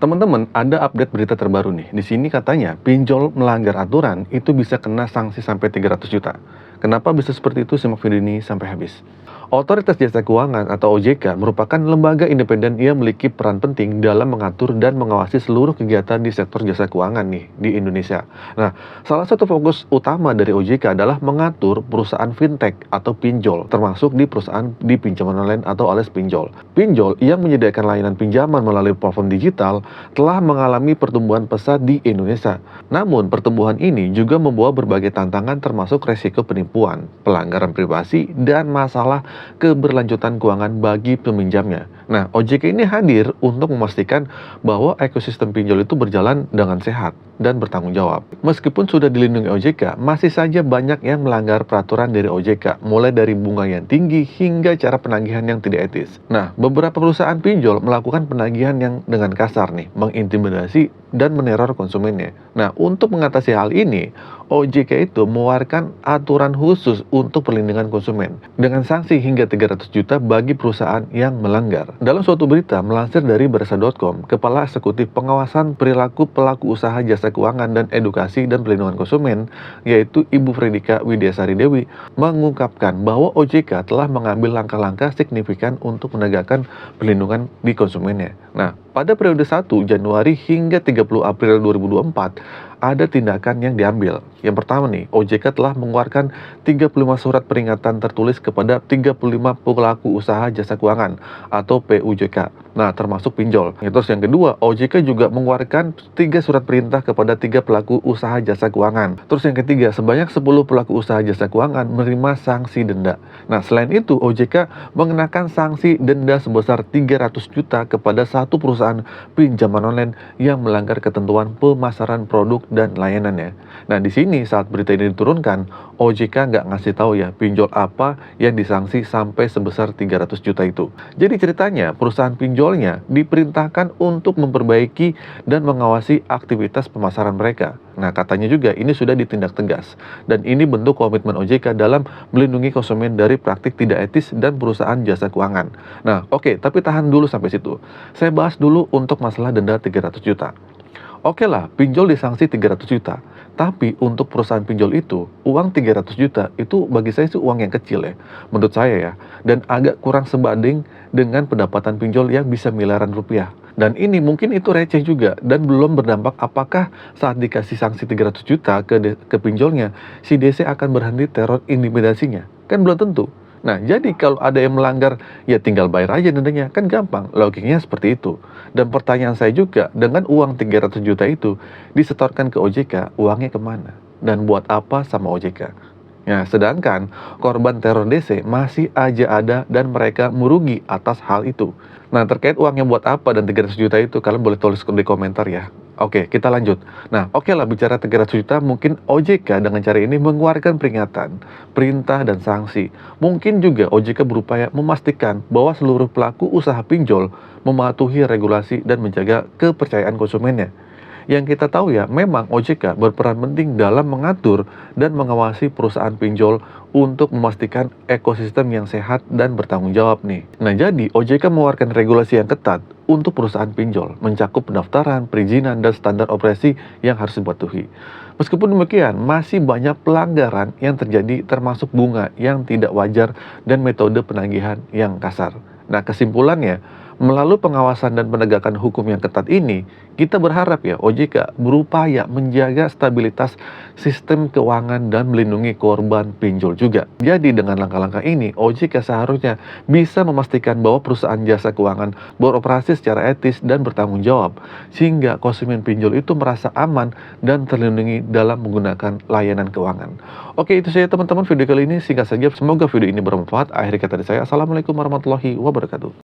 Teman-teman, ada update berita terbaru nih. Di sini katanya pinjol melanggar aturan itu bisa kena sanksi sampai 300 juta. Kenapa bisa seperti itu? Simak video ini sampai habis. Otoritas Jasa Keuangan atau OJK merupakan lembaga independen yang memiliki peran penting dalam mengatur dan mengawasi seluruh kegiatan di sektor jasa keuangan nih di Indonesia. Nah, salah satu fokus utama dari OJK adalah mengatur perusahaan fintech atau pinjol, termasuk di perusahaan di pinjaman online atau alias pinjol. Pinjol yang menyediakan layanan pinjaman melalui platform digital telah mengalami pertumbuhan pesat di Indonesia. Namun, pertumbuhan ini juga membawa berbagai tantangan termasuk resiko penipuan, pelanggaran privasi, dan masalah keberlanjutan keuangan bagi peminjamnya. Nah, OJK ini hadir untuk memastikan bahwa ekosistem pinjol itu berjalan dengan sehat dan bertanggung jawab. Meskipun sudah dilindungi OJK, masih saja banyak yang melanggar peraturan dari OJK, mulai dari bunga yang tinggi hingga cara penagihan yang tidak etis. Nah, beberapa perusahaan pinjol melakukan penagihan yang dengan kasar nih, mengintimidasi dan meneror konsumennya. Nah, untuk mengatasi hal ini, OJK itu mengeluarkan aturan khusus untuk perlindungan konsumen dengan sanksi hingga 300 juta bagi perusahaan yang melanggar. Dalam suatu berita melansir dari Berita.com, Kepala Eksekutif Pengawasan Perilaku Pelaku Usaha Jasa Keuangan dan Edukasi dan Perlindungan Konsumen, yaitu Ibu Fredika Widyasari Dewi, mengungkapkan bahwa OJK telah mengambil langkah-langkah signifikan untuk menegakkan perlindungan di konsumennya. Nah, pada periode 1 Januari hingga 30 April 2024, ada tindakan yang diambil. Yang pertama nih, OJK telah mengeluarkan 35 surat peringatan tertulis kepada 35 pelaku usaha jasa keuangan atau PUJK. Nah, termasuk pinjol. Terus yang kedua, OJK juga mengeluarkan 3 surat perintah kepada 3 pelaku usaha jasa keuangan. Terus yang ketiga, sebanyak 10 pelaku usaha jasa keuangan menerima sanksi denda. Nah, selain itu, OJK mengenakan sanksi denda sebesar 300 juta kepada satu perusahaan pinjaman online yang melanggar ketentuan pemasaran produk dan layanannya. Nah, di sini saat berita ini diturunkan, OJK nggak ngasih tahu ya pinjol apa yang disanksi sampai sebesar 300 juta itu. Jadi ceritanya perusahaan pinjolnya diperintahkan untuk memperbaiki dan mengawasi aktivitas pemasaran mereka. Nah, katanya juga ini sudah ditindak tegas. Dan ini bentuk komitmen OJK dalam melindungi konsumen dari praktik tidak etis dan perusahaan jasa keuangan. Nah, oke, tapi tahan dulu sampai situ. Saya bahas dulu untuk masalah denda 300 juta. Oke lah, pinjol disanksi 300 juta. Tapi untuk perusahaan pinjol itu, uang 300 juta itu bagi saya sih uang yang kecil ya. Menurut saya ya. Dan agak kurang sebanding dengan pendapatan pinjol yang bisa miliaran rupiah. Dan ini mungkin itu receh juga dan belum berdampak apakah saat dikasih sanksi 300 juta ke pinjolnya, si DC akan berhenti teror intimidasinya. Kan belum tentu. Nah, jadi kalau ada yang melanggar, ya tinggal bayar aja dendanya. Kan gampang, logiknya seperti itu. Dan pertanyaan saya juga, dengan uang 300 juta itu disetorkan ke OJK, uangnya kemana? Dan buat apa sama OJK? Ya, sedangkan korban teror DC masih aja ada dan mereka merugi atas hal itu. Nah, terkait uangnya buat apa dan 300 juta itu, kalian boleh tulis di komentar ya. Oke, kita lanjut. Nah, oke lah bicara 300 juta, mungkin OJK dengan cara ini mengeluarkan peringatan, perintah, dan sanksi. Mungkin juga OJK berupaya memastikan bahwa seluruh pelaku usaha pinjol mematuhi regulasi dan menjaga kepercayaan konsumennya. Yang kita tahu ya, memang OJK berperan penting dalam mengatur dan mengawasi perusahaan pinjol untuk memastikan ekosistem yang sehat dan bertanggung jawab nih. Nah, jadi OJK mengeluarkan regulasi yang ketat untuk perusahaan pinjol, mencakup pendaftaran, perizinan, dan standar operasi yang harus dipatuhi. Meskipun demikian, masih banyak pelanggaran yang terjadi termasuk bunga yang tidak wajar dan metode penagihan yang kasar. Nah, kesimpulannya, melalui pengawasan dan penegakan hukum yang ketat ini, kita berharap ya OJK berupaya menjaga stabilitas sistem keuangan dan melindungi korban pinjol juga. Jadi dengan langkah-langkah ini, OJK seharusnya bisa memastikan bahwa perusahaan jasa keuangan beroperasi secara etis dan bertanggung jawab, sehingga konsumen pinjol itu merasa aman dan terlindungi dalam menggunakan layanan keuangan. Oke, itu saja teman-teman video kali ini. Singkat saja, semoga video ini bermanfaat. Akhir kata dari saya, Assalamualaikum warahmatullahi wabarakatuh.